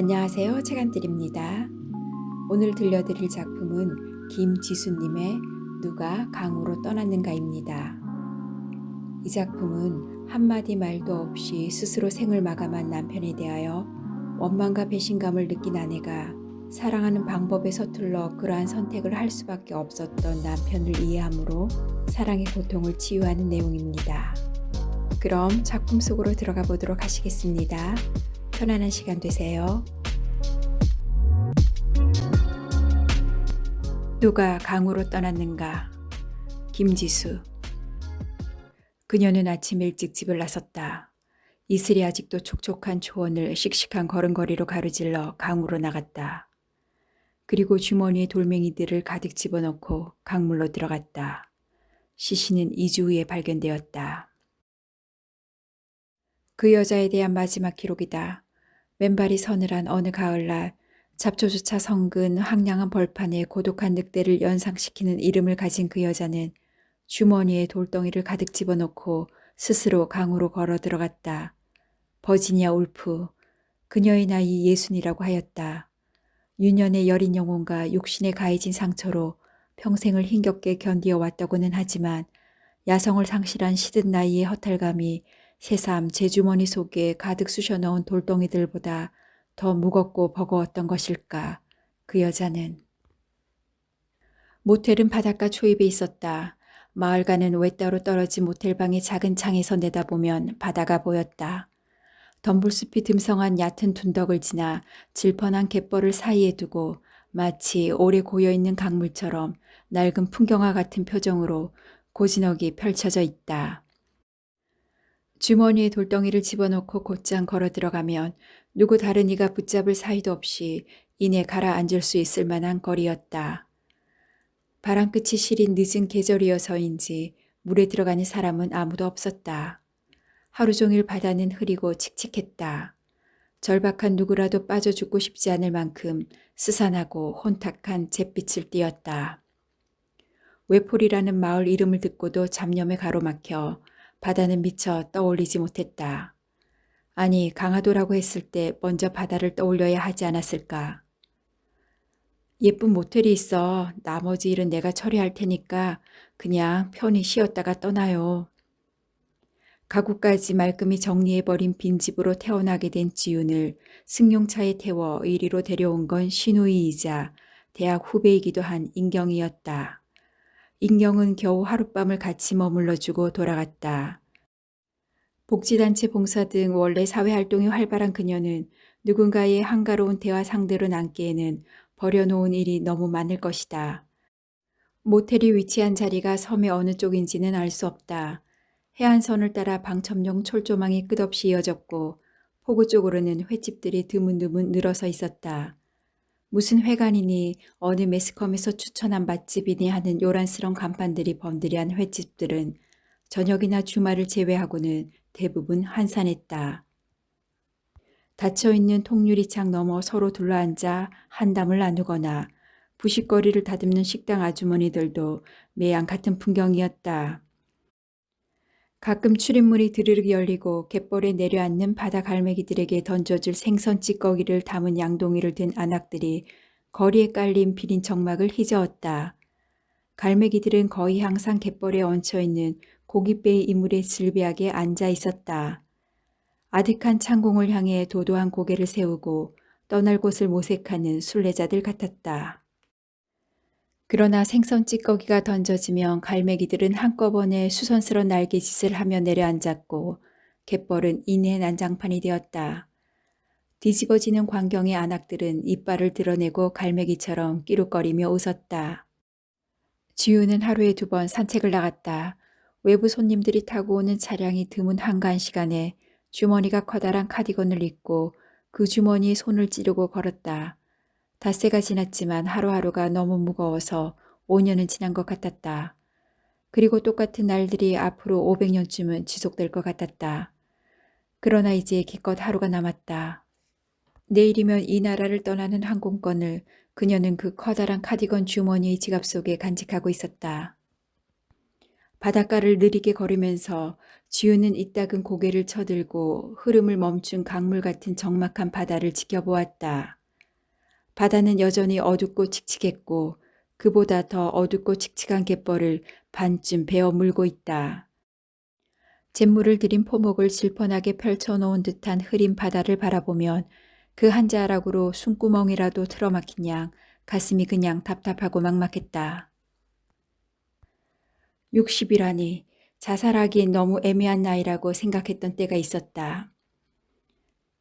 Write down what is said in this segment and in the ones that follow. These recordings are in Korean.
안녕하세요. 책안들입니다. 오늘 들려드릴 작품은 김지수님의 누가 강으로 떠났는가입니다. 이 작품은 한마디 말도 없이 스스로 생을 마감한 남편에 대하여 원망과 배신감을 느낀 아내가 사랑하는 방법에 서툴러 그러한 선택을 할 수밖에 없었던 남편을 이해함으로 사랑의 고통을 치유하는 내용입니다. 그럼 작품 속으로 들어가 보도록 하시겠습니다. 편안한 시간 되세요. 누가 강으로 떠났는가? 김지수. 그녀는 아침 일찍 집을 나섰다. 이슬이 아직도 촉촉한 초원을 씩씩한 걸음걸이로 가로질러 강으로 나갔다. 그리고 주머니에 돌멩이들을 가득 집어넣고 강물로 들어갔다. 시신은 2주 후에 발견되었다. 그 여자에 대한 마지막 기록이다. 맨발이 서늘한 어느 가을날 잡초조차 성근 황량한 벌판에 고독한 늑대를 연상시키는 이름을 가진 그 여자는 주머니에 돌덩이를 가득 집어넣고 스스로 강으로 걸어 들어갔다. 버지니아 울프, 그녀의 나이 60이라고 하였다. 유년의 여린 영혼과 육신에 가해진 상처로 평생을 힘겹게 견디어 왔다고는 하지만 야성을 상실한 시든 나이의 허탈감이 새삼 제 주머니 속에 가득 쑤셔 넣은 돌덩이들보다 더 무겁고 버거웠던 것일까. 그 여자는. 모텔은 바닷가 초입에 있었다. 마을과는 외따로 떨어진 모텔방의 작은 창에서 내다보면 바다가 보였다. 덤불숲이 듬성한 얕은 둔덕을 지나 질펀한 갯벌을 사이에 두고 마치 오래 고여있는 강물처럼 낡은 풍경화 같은 표정으로 고즈넉이 펼쳐져 있다. 주머니에 돌덩이를 집어넣고 곧장 걸어 들어가면 누구 다른 이가 붙잡을 사이도 없이 이내 가라앉을 수 있을 만한 거리였다. 바람끝이 시린 늦은 계절이어서인지 물에 들어가는 사람은 아무도 없었다. 하루 종일 바다는 흐리고 칙칙했다. 절박한 누구라도 빠져 죽고 싶지 않을 만큼 스산하고 혼탁한 잿빛을 띠었다. 외폴이라는 마을 이름을 듣고도 잡념에 가로막혀 바다는 미처 떠올리지 못했다. 아니, 강화도라고 했을 때 먼저 바다를 떠올려야 하지 않았을까? 예쁜 모텔이 있어. 나머지 일은 내가 처리할 테니까 그냥 편히 쉬었다가 떠나요. 가구까지 말끔히 정리해버린 빈집으로 태어나게 된 지윤을 승용차에 태워 이리로 데려온 건 신우이이자 대학 후배이기도 한 인경이었다. 인경은 겨우 하룻밤을 같이 머물러주고 돌아갔다. 복지단체 봉사 등 원래 사회활동이 활발한 그녀는 누군가의 한가로운 대화 상대로 남기에는 버려놓은 일이 너무 많을 것이다. 모텔이 위치한 자리가 섬의 어느 쪽인지는 알 수 없다. 해안선을 따라 방첨용 철조망이 끝없이 이어졌고 포구 쪽으로는 횟집들이 드문드문 늘어서 있었다. 무슨 회관이니 어느 매스컴에서 추천한 맛집이니 하는 요란스런 간판들이 번들이한 횟집들은 저녁이나 주말을 제외하고는 대부분 한산했다. 닫혀있는 통유리창 너머 서로 둘러앉아 한담을 나누거나 부식거리를 다듬는 식당 아주머니들도 매양 같은 풍경이었다. 가끔 출입문이 드르륵 열리고 갯벌에 내려앉는 바다 갈매기들에게 던져줄 생선 찌꺼기를 담은 양동이를 든 안악들이 거리에 깔린 비린 정막을 휘저었다. 갈매기들은 거의 항상 갯벌에 얹혀있는 고깃배의 이물에 즐비하게 앉아 있었다. 아득한 창공을 향해 도도한 고개를 세우고 떠날 곳을 모색하는 순례자들 같았다. 그러나 생선 찌꺼기가 던져지면 갈매기들은 한꺼번에 수선스런 날개짓을 하며 내려앉았고 갯벌은 이내 난장판이 되었다. 뒤집어지는 광경의 안악들은 이빨을 드러내고 갈매기처럼 끼룩거리며 웃었다. 지우는 하루에 2번 산책을 나갔다. 외부 손님들이 타고 오는 차량이 드문 한가한 시간에 주머니가 커다란 카디건을 입고 그 주머니에 손을 찌르고 걸었다. 닷새가 지났지만 하루하루가 너무 무거워서 5년은 지난 것 같았다. 그리고 똑같은 날들이 앞으로 500년쯤은 지속될 것 같았다. 그러나 이제 기껏 하루가 남았다. 내일이면 이 나라를 떠나는 항공권을 그녀는 그 커다란 카디건 주머니의 지갑 속에 간직하고 있었다. 바닷가를 느리게 걸으면서 지우는 이따금 고개를 쳐들고 흐름을 멈춘 강물 같은 적막한 바다를 지켜보았다. 바다는 여전히 어둡고 칙칙했고 그보다 더 어둡고 칙칙한 갯벌을 반쯤 베어 물고 있다. 잿물을 들인 포목을 질펀하게 펼쳐놓은 듯한 흐린 바다를 바라보면 그 한 자락으로 숨구멍이라도 틀어막힌 양 가슴이 그냥 답답하고 막막했다. 60이라니 자살하기엔 너무 애매한 나이라고 생각했던 때가 있었다.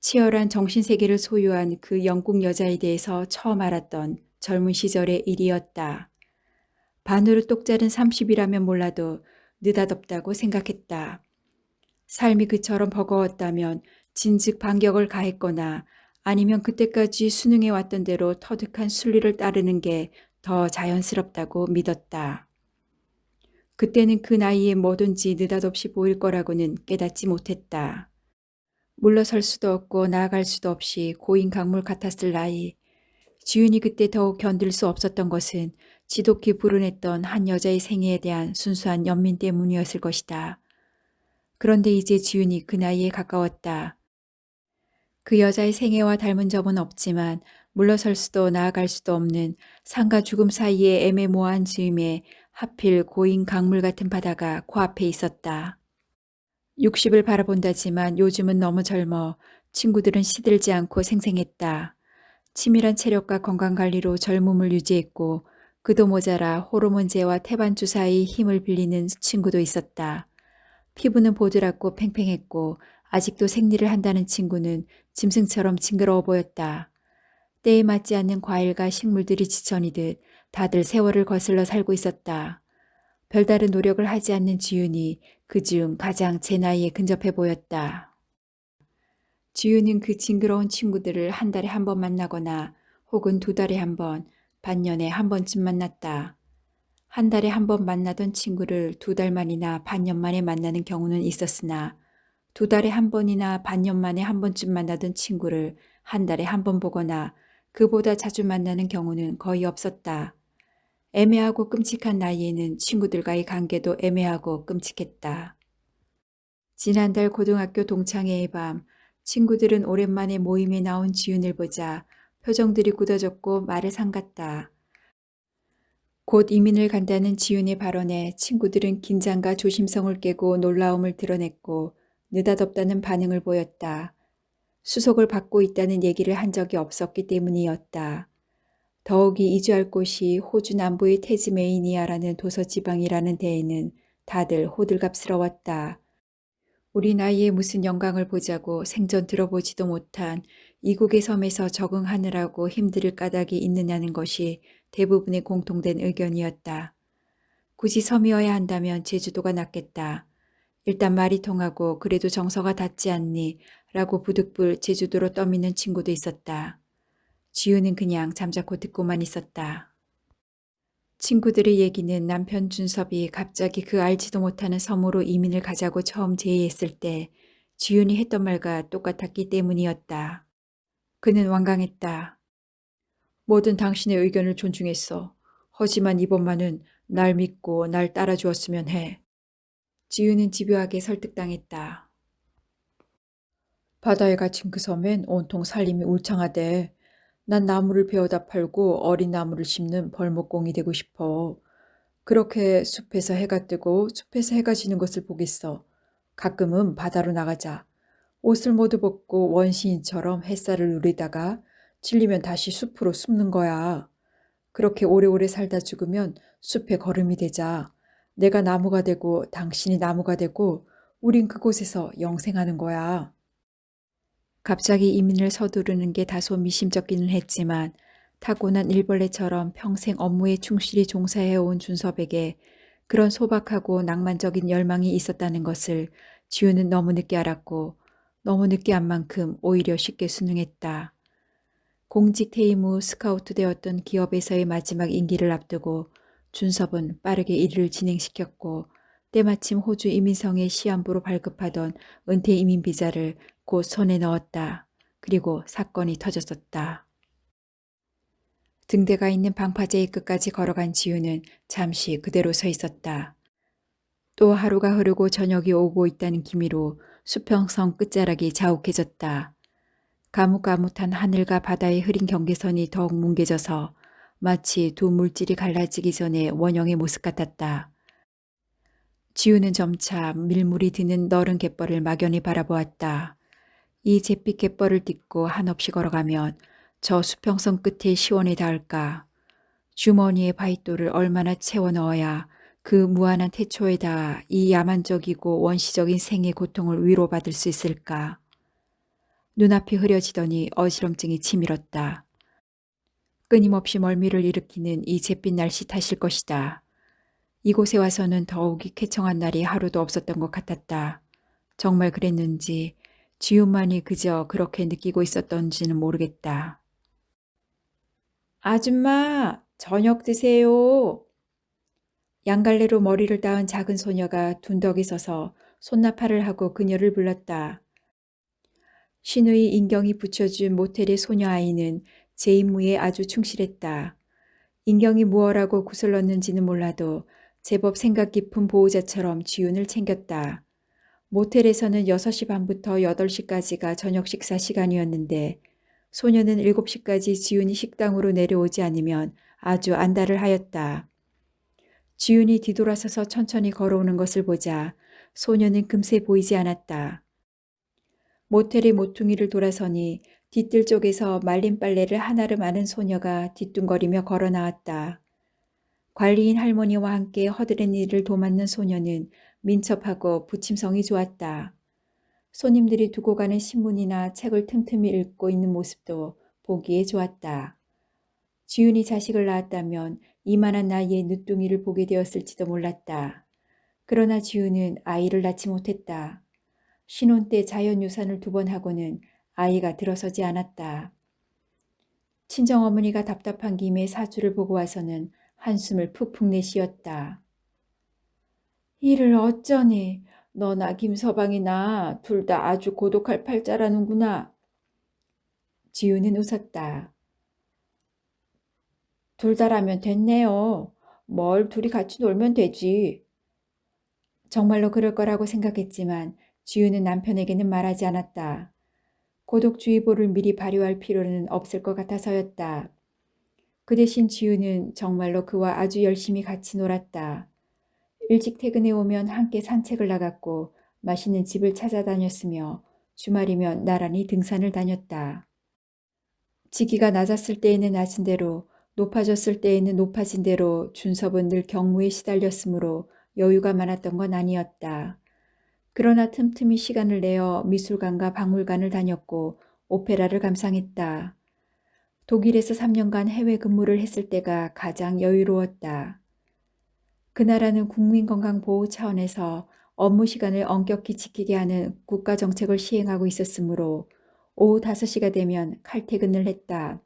치열한 정신세계를 소유한 그 영국 여자에 대해서 처음 알았던 젊은 시절의 일이었다. 반으로 똑 자른 30이라면 몰라도 느닷없다고 생각했다. 삶이 그처럼 버거웠다면 진즉 반격을 가했거나 아니면 그때까지 순응해 왔던 대로 터득한 순리를 따르는 게 더 자연스럽다고 믿었다. 그때는 그 나이에 뭐든지 느닷없이 보일 거라고는 깨닫지 못했다. 물러설 수도 없고 나아갈 수도 없이 고인 강물 같았을 나이. 지윤이 그때 더욱 견딜 수 없었던 것은 지독히 불운했던 한 여자의 생애에 대한 순수한 연민 때문이었을 것이다. 그런데 이제 지윤이 그 나이에 가까웠다. 그 여자의 생애와 닮은 점은 없지만 물러설 수도 나아갈 수도 없는 삶과 죽음 사이의 애매모호한 즈음에 하필 고인 강물 같은 바다가 코앞에 있었다. 60을 바라본다지만 요즘은 너무 젊어 친구들은 시들지 않고 생생했다. 치밀한 체력과 건강관리로 젊음을 유지했고 그도 모자라 호르몬제와 태반주사의 힘을 빌리는 친구도 있었다. 피부는 보드랍고 팽팽했고 아직도 생리를 한다는 친구는 짐승처럼 징그러워 보였다. 때에 맞지 않는 과일과 식물들이 지천이듯 다들 세월을 거슬러 살고 있었다. 별다른 노력을 하지 않는 지윤이 그중 가장 제 나이에 근접해 보였다. 지윤은 그 징그러운 친구들을 한 달에 한 번 만나거나 혹은 두 달에 한 번, 반년에 한 번쯤 만났다. 한 달에 한 번 만나던 친구를 두 달 만이나 반년 만에 만나는 경우는 있었으나 두 달에 한 번이나 반년 만에 한 번쯤 만나던 친구를 한 달에 한 번 보거나 그보다 자주 만나는 경우는 거의 없었다. 애매하고 끔찍한 나이에는 친구들과의 관계도 애매하고 끔찍했다. 지난달 고등학교 동창회의 밤 친구들은 오랜만에 모임에 나온 지윤을 보자 표정들이 굳어졌고 말을 삼갔다. 곧 이민을 간다는 지윤의 발언에 친구들은 긴장과 조심성을 깨고 놀라움을 드러냈고 느닷없다는 반응을 보였다. 수속을 받고 있다는 얘기를 한 적이 없었기 때문이었다. 더욱이 이주할 곳이 호주 남부의 태즈메이니아라는 도서지방이라는 데에는 다들 호들갑스러웠다. 우리 나이에 무슨 영광을 보자고 생전 들어보지도 못한 이국의 섬에서 적응하느라고 힘들 까닭이 있느냐는 것이 대부분의 공통된 의견이었다. 굳이 섬이어야 한다면 제주도가 낫겠다. 일단 말이 통하고 그래도 정서가 닿지 않니? 라고 부득불 제주도로 떠미는 친구도 있었다. 지우는 그냥 잠자코 듣고만 있었다. 친구들의 얘기는 남편 준섭이 갑자기 그 알지도 못하는 섬으로 이민을 가자고 처음 제의했을 때 지윤이 했던 말과 똑같았기 때문이었다. 그는 완강했다. 뭐든 당신의 의견을 존중했어. 하지만 이번만은 날 믿고 날 따라주었으면 해. 지윤은 집요하게 설득당했다. 바다에 갇힌 그 섬엔 온통 살림이 울창하대. 난 나무를 베어다 팔고 어린 나무를 심는 벌목공이 되고 싶어. 그렇게 숲에서 해가 뜨고 숲에서 해가 지는 것을 보겠어. 가끔은 바다로 나가자. 옷을 모두 벗고 원시인처럼 햇살을 누리다가 질리면 다시 숲으로 숨는 거야. 그렇게 오래오래 살다 죽으면 숲의 거름이 되자. 내가 나무가 되고 당신이 나무가 되고 우린 그곳에서 영생하는 거야. 갑자기 이민을 서두르는 게 다소 미심쩍기는 했지만 타고난 일벌레처럼 평생 업무에 충실히 종사해온 준섭에게 그런 소박하고 낭만적인 열망이 있었다는 것을 지우는 너무 늦게 알았고 너무 늦게 한 만큼 오히려 쉽게 순응했다. 공직 퇴임 후 스카우트 되었던 기업에서의 마지막 임기를 앞두고 준섭은 빠르게 일을 진행시켰고 때마침 호주 이민성의 시한부로 발급하던 은퇴 이민 비자를 곧 손에 넣었다. 그리고 사건이 터졌었다. 등대가 있는 방파제의 끝까지 걸어간 지우는 잠시 그대로 서 있었다. 또 하루가 흐르고 저녁이 오고 있다는 기미로 수평선 끝자락이 자욱해졌다. 가뭇가뭇한 하늘과 바다의 흐린 경계선이 더욱 뭉개져서 마치 두 물질이 갈라지기 전에 원형의 모습 같았다. 지우는 점차 밀물이 드는 너른 갯벌을 막연히 바라보았다. 이 잿빛 갯벌을 딛고 한없이 걸어가면 저 수평선 끝에 시원에 닿을까. 주머니에 바윗돌을 얼마나 채워 넣어야 그 무한한 태초에다 이 야만적이고 원시적인 생의 고통을 위로받을 수 있을까. 눈앞이 흐려지더니 어지럼증이 치밀었다. 끊임없이 멀미를 일으키는 이 잿빛 날씨 탓일 것이다. 이곳에 와서는 더욱이 쾌청한 날이 하루도 없었던 것 같았다. 정말 그랬는지 지훈만이 그저 그렇게 느끼고 있었던지는 모르겠다. 아줌마, 저녁 드세요. 양갈래로 머리를 따은 작은 소녀가 둔덕이 서서 손나팔을 하고 그녀를 불렀다. 신우이 인경이 붙여준 모텔의 소녀아이는 제 임무에 아주 충실했다. 인경이 무엇라고 구슬 넣는지는 몰라도 제법 생각 깊은 보호자처럼 지훈을 챙겼다. 모텔에서는 6시 반부터 8시까지가 저녁 식사 시간이었는데 소녀는 7시까지 지훈이 식당으로 내려오지 않으면 아주 안달을 하였다. 지훈이 뒤돌아서서 천천히 걸어오는 것을 보자 소녀는 금세 보이지 않았다. 모텔의 모퉁이를 돌아서니 뒤뜰 쪽에서 말린 빨래를 한아름 아는 소녀가 뒤뚱거리며 걸어 나왔다. 관리인 할머니와 함께 허드렛 일을 도맡는 소녀는 민첩하고 부침성이 좋았다. 손님들이 두고 가는 신문이나 책을 틈틈이 읽고 있는 모습도 보기에 좋았다. 지훈이 자식을 낳았다면 이만한 나이에 늦둥이를 보게 되었을지도 몰랐다. 그러나 지훈은 아이를 낳지 못했다. 신혼 때 자연유산을 2번 하고는 아이가 들어서지 않았다. 친정어머니가 답답한 김에 사주를 보고 와서는 한숨을 푹푹 내쉬었다. 이를 어쩌니 너나 김서방이나 둘 다 아주 고독할 팔자라는구나. 지훈은 웃었다. 둘 다라면 됐네요. 뭘 둘이 같이 놀면 되지. 정말로 그럴 거라고 생각했지만 지훈은 남편에게는 말하지 않았다. 고독주의보를 미리 발효할 필요는 없을 것 같아서였다. 그 대신 지훈은 정말로 그와 아주 열심히 같이 놀았다. 일찍 퇴근해 오면 함께 산책을 나갔고 맛있는 집을 찾아다녔으며 주말이면 나란히 등산을 다녔다. 지기가 낮았을 때에는 낮은 대로 높아졌을 때에는 높아진 대로 준섭은 늘 경무에 시달렸으므로 여유가 많았던 건 아니었다. 그러나 틈틈이 시간을 내어 미술관과 박물관을 다녔고 오페라를 감상했다. 독일에서 3년간 해외 근무를 했을 때가 가장 여유로웠다. 그 나라는 국민건강보호 차원에서 업무 시간을 엄격히 지키게 하는 국가정책을 시행하고 있었으므로 오후 5시가 되면 칼퇴근을 했다.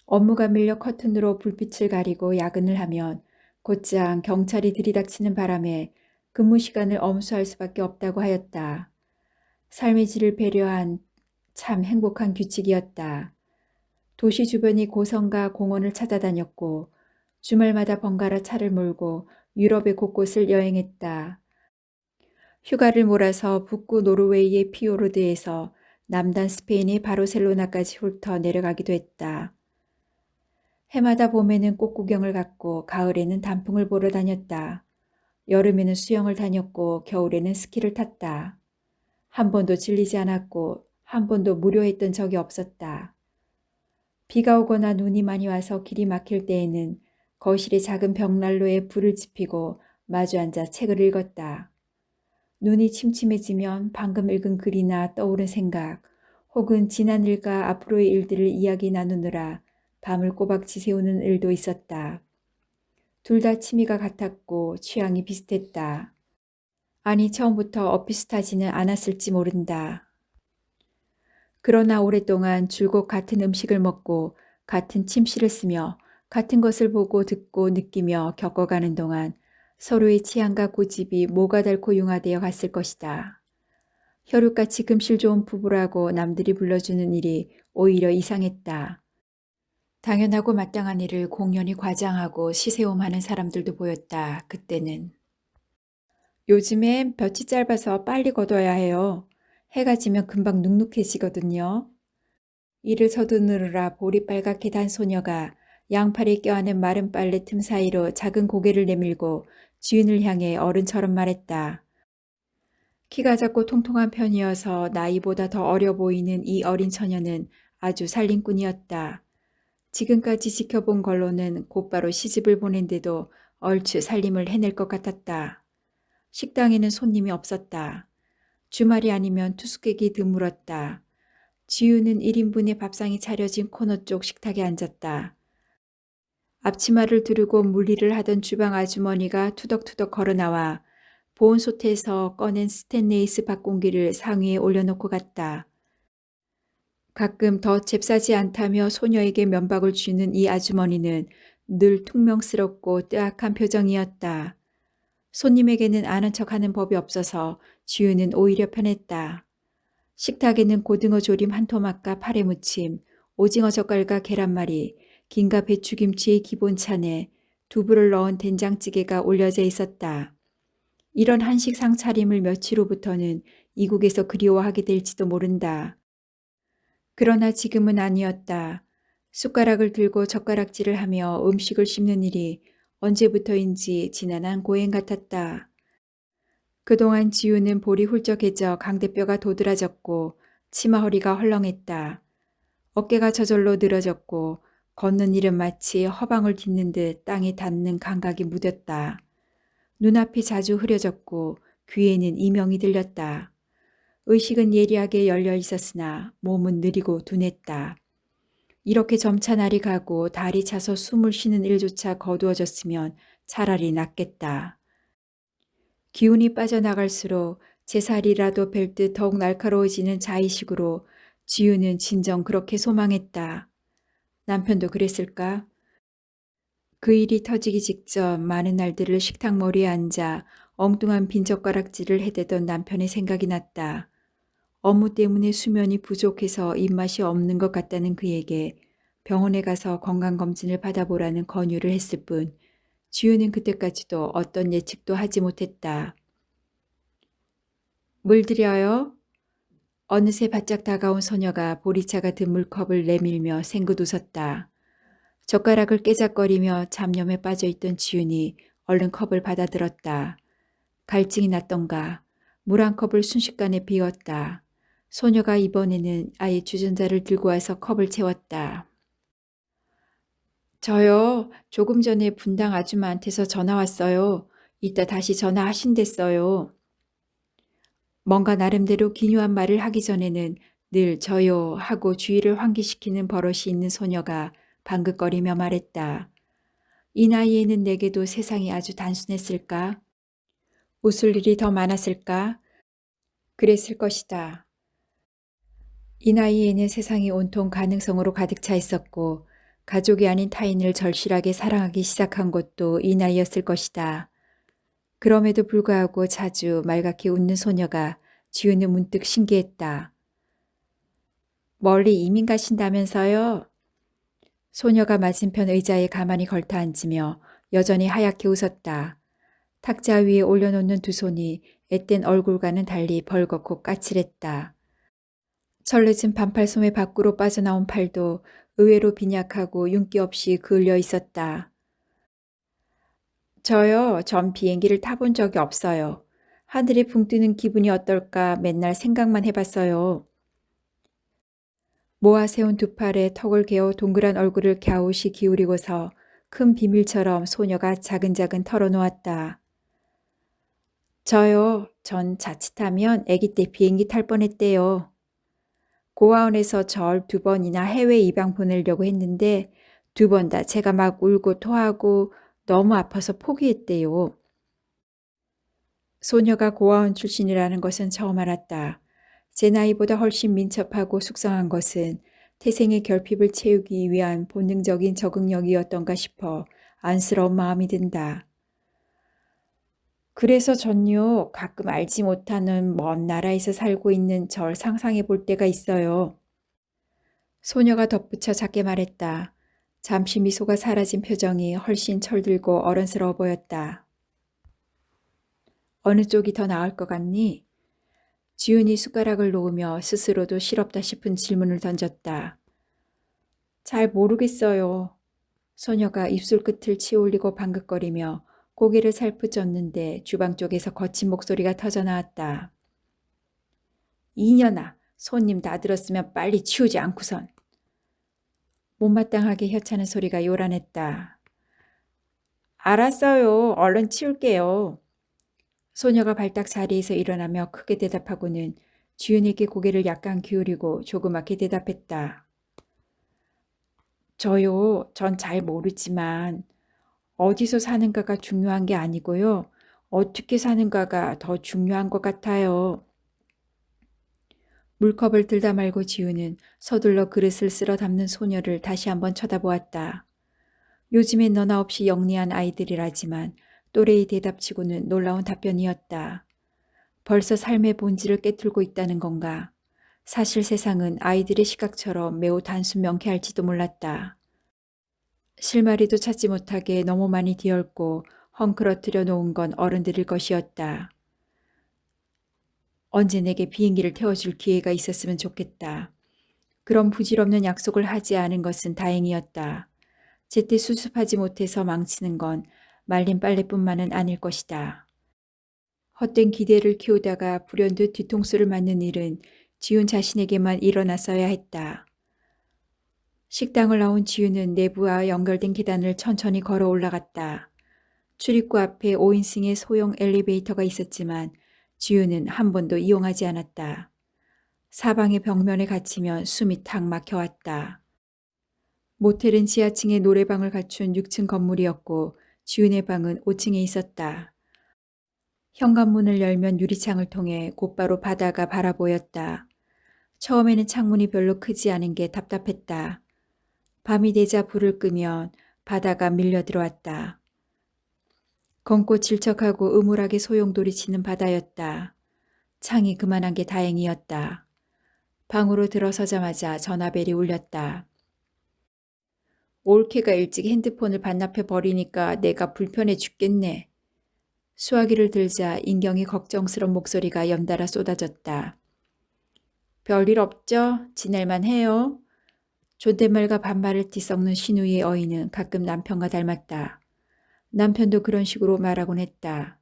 업무가 밀려 커튼으로 불빛을 가리고 야근을 하면 곧장 경찰이 들이닥치는 바람에 근무 시간을 엄수할 수밖에 없다고 하였다. 삶의 질을 배려한 참 행복한 규칙이었다. 도시 주변의 고성과 공원을 찾아다녔고 주말마다 번갈아 차를 몰고 유럽의 곳곳을 여행했다. 휴가를 몰아서 북구 노르웨이의 피요르드에서 남단 스페인의 바르셀로나까지 훑어 내려가기도 했다. 해마다 봄에는 꽃 구경을 갔고 가을에는 단풍을 보러 다녔다. 여름에는 수영을 다녔고 겨울에는 스키를 탔다. 한 번도 질리지 않았고 한 번도 무료했던 적이 없었다. 비가 오거나 눈이 많이 와서 길이 막힐 때에는 거실의 작은 벽난로에 불을 지피고 마주 앉아 책을 읽었다. 눈이 침침해지면 방금 읽은 글이나 떠오른 생각 혹은 지난 일과 앞으로의 일들을 이야기 나누느라 밤을 꼬박 지새우는 일도 있었다. 둘 다 취미가 같았고 취향이 비슷했다. 아니 처음부터 비슷하지는 않았을지 모른다. 그러나 오랫동안 줄곧 같은 음식을 먹고 같은 침실을 쓰며 같은 것을 보고 듣고 느끼며 겪어가는 동안 서로의 취향과 고집이 모가 닳고 융화되어 갔을 것이다. 혈육같이 금실 좋은 부부라고 남들이 불러주는 일이 오히려 이상했다. 당연하고 마땅한 일을 공연히 과장하고 시세움하는 사람들도 보였다. 그때는. 요즘엔 볕이 짧아서 빨리 걷어야 해요. 해가 지면 금방 눅눅해지거든요. 이를 서두르느라 볼이 빨갛게 단 소녀가 양팔에 껴안은 마른 빨래 틈 사이로 작은 고개를 내밀고 지윤을 향해 어른처럼 말했다. 키가 작고 통통한 편이어서 나이보다 더 어려 보이는 이 어린 처녀는 아주 살림꾼이었다. 지금까지 지켜본 걸로는 곧바로 시집을 보낸데도 얼추 살림을 해낼 것 같았다. 식당에는 손님이 없었다. 주말이 아니면 투숙객이 드물었다. 지우는 1인분의 밥상이 차려진 코너 쪽 식탁에 앉았다. 앞치마를 두르고 물일을 하던 주방 아주머니가 투덕투덕 걸어나와 보온 소태에서 꺼낸 스텐레이스 밥공기를 상위에 올려놓고 갔다. 가끔 더 잽싸지 않다며 소녀에게 면박을 주는 이 아주머니는 늘 퉁명스럽고 뜨악한 표정이었다. 손님에게는 아는 척하는 법이 없어서 지우는 오히려 편했다. 식탁에는 고등어 조림 한 토막과 파래 무침, 오징어 젓갈과 계란말이, 김과 배추김치의 기본 찬에 두부를 넣은 된장찌개가 올려져 있었다. 이런 한식 상차림을 며칠 후부터는 이국에서 그리워하게 될지도 모른다. 그러나 지금은 아니었다. 숟가락을 들고 젓가락질을 하며 음식을 씹는 일이 언제부터인지 지난한 고행 같았다. 그동안 지우는 볼이 훌쩍해져 강대뼈가 도드라졌고 치마 허리가 헐렁했다. 어깨가 저절로 늘어졌고 걷는 일은 마치 허방을 딛는 듯 땅에 닿는 감각이 무뎠다. 눈앞이 자주 흐려졌고 귀에는 이명이 들렸다. 의식은 예리하게 열려 있었으나 몸은 느리고 둔했다. 이렇게 점차 날이 가고 달이 차서 숨을 쉬는 일조차 거두어졌으면 차라리 낫겠다. 기운이 빠져나갈수록 제 살이라도 뵐 듯 더욱 날카로워지는 자의식으로 지우는 진정 그렇게 소망했다. 남편도 그랬을까? 그 일이 터지기 직전 많은 날들을 식탁머리에 앉아 엉뚱한 빈젓가락질을 해대던 남편의 생각이 났다. 업무 때문에 수면이 부족해서 입맛이 없는 것 같다는 그에게 병원에 가서 건강검진을 받아보라는 권유를 했을 뿐 지우는 그때까지도 어떤 예측도 하지 못했다. 물 드려요? 어느새 바짝 다가온 소녀가 보리차 같은 물컵을 내밀며 생긋 웃었다. 젓가락을 깨작거리며 잡념에 빠져있던 지윤이 얼른 컵을 받아들었다. 갈증이 났던가 물 한 컵을 순식간에 비웠다. 소녀가 이번에는 아예 주전자를 들고 와서 컵을 채웠다. 저요. 조금 전에 분당 아줌마한테서 전화 왔어요. 이따 다시 전화하신댔어요. 뭔가 나름대로 기묘한 말을 하기 전에는 늘 저요 하고 주의를 환기시키는 버릇이 있는 소녀가 방긋거리며 말했다. 이 나이에는 내게도 세상이 아주 단순했을까? 웃을 일이 더 많았을까? 그랬을 것이다. 이 나이에는 세상이 온통 가능성으로 가득 차 있었고 가족이 아닌 타인을 절실하게 사랑하기 시작한 것도 이 나이였을 것이다. 그럼에도 불구하고 자주 말갛게 웃는 소녀가 지우는 문득 신기했다. 멀리 이민 가신다면서요? 소녀가 맞은편 의자에 가만히 걸터 앉으며 여전히 하얗게 웃었다. 탁자 위에 올려놓는 두 손이 앳된 얼굴과는 달리 벌겋고 까칠했다. 철늦은 반팔 소매 밖으로 빠져나온 팔도 의외로 빈약하고 윤기 없이 그을려 있었다. 저요, 전 비행기를 타본 적이 없어요. 하늘에 붕 뜨는 기분이 어떨까 맨날 생각만 해봤어요. 모아세운 두 팔에 턱을 개어 동그란 얼굴을 갸웃이 기울이고서 큰 비밀처럼 소녀가 자근자근 털어놓았다. 저요, 전 자칫하면 아기 때 비행기 탈 뻔했대요. 고아원에서 절 2번이나 해외 입양 보내려고 했는데 2번 다 제가 막 울고 토하고 너무 아파서 포기했대요. 소녀가 고아원 출신이라는 것은 처음 알았다. 제 나이보다 훨씬 민첩하고 숙성한 것은 태생의 결핍을 채우기 위한 본능적인 적응력이었던가 싶어 안쓰러운 마음이 든다. 그래서 전요 가끔 알지 못하는 먼 나라에서 살고 있는 절 상상해 볼 때가 있어요. 소녀가 덧붙여 작게 말했다. 잠시 미소가 사라진 표정이 훨씬 철들고 어른스러워 보였다. 어느 쪽이 더 나을 것 같니? 지훈이 숟가락을 놓으며 스스로도 실없다 싶은 질문을 던졌다. 잘 모르겠어요. 소녀가 입술 끝을 치올리고 방긋거리며 고개를 살풋 젓는데 주방 쪽에서 거친 목소리가 터져나왔다. 이년아, 손님 다 들었으면 빨리 치우지 않고선. 못마땅하게 혀차는 소리가 요란했다. 알았어요. 얼른 치울게요. 소녀가 발딱 자리에서 일어나며 크게 대답하고는 주윤에게 고개를 약간 기울이고 조그맣게 대답했다. 저요, 전 잘 모르지만 어디서 사는가가 중요한 게 아니고요. 어떻게 사는가가 더 중요한 것 같아요. 물컵을 들다 말고 지우는 서둘러 그릇을 쓸어 담는 소녀를 다시 한번 쳐다보았다. 요즘엔 너나 없이 영리한 아이들이라지만 또래의 대답치고는 놀라운 답변이었다. 벌써 삶의 본질을 깨뚫고 있다는 건가? 사실 세상은 아이들의 시각처럼 매우 단순 명쾌할지도 몰랐다. 실마리도 찾지 못하게 너무 많이 뒤엎고 헝클어뜨려 놓은 건 어른들일 것이었다. 언제 내게 비행기를 태워줄 기회가 있었으면 좋겠다. 그런 부질없는 약속을 하지 않은 것은 다행이었다. 제때 수습하지 못해서 망치는 건 말린 빨래뿐만은 아닐 것이다. 헛된 기대를 키우다가 불현듯 뒤통수를 맞는 일은 지훈 자신에게만 일어났어야 했다. 식당을 나온 지훈은 내부와 연결된 계단을 천천히 걸어 올라갔다. 출입구 앞에 5인승의 소형 엘리베이터가 있었지만 지훈은 한 번도 이용하지 않았다. 사방의 벽면에 갇히면 숨이 탁 막혀왔다. 모텔은 지하층에 노래방을 갖춘 6층 건물이었고 지훈의 방은 5층에 있었다. 현관문을 열면 유리창을 통해 곧바로 바다가 바라보였다. 처음에는 창문이 별로 크지 않은 게 답답했다. 밤이 되자 불을 끄면 바다가 밀려 들어왔다. 검고 질척하고 음울하게 소용돌이치는 바다였다. 창이 그만한 게 다행이었다. 방으로 들어서자마자 전화벨이 울렸다. 올케가 일찍 핸드폰을 반납해 버리니까 내가 불편해 죽겠네. 수화기를 들자 인경의 걱정스런 목소리가 연달아 쏟아졌다. 별일 없죠? 지낼만 해요. 존댓말과 반말을 뒤섞는 신우이의 어휘는 가끔 남편과 닮았다. 남편도 그런 식으로 말하곤 했다.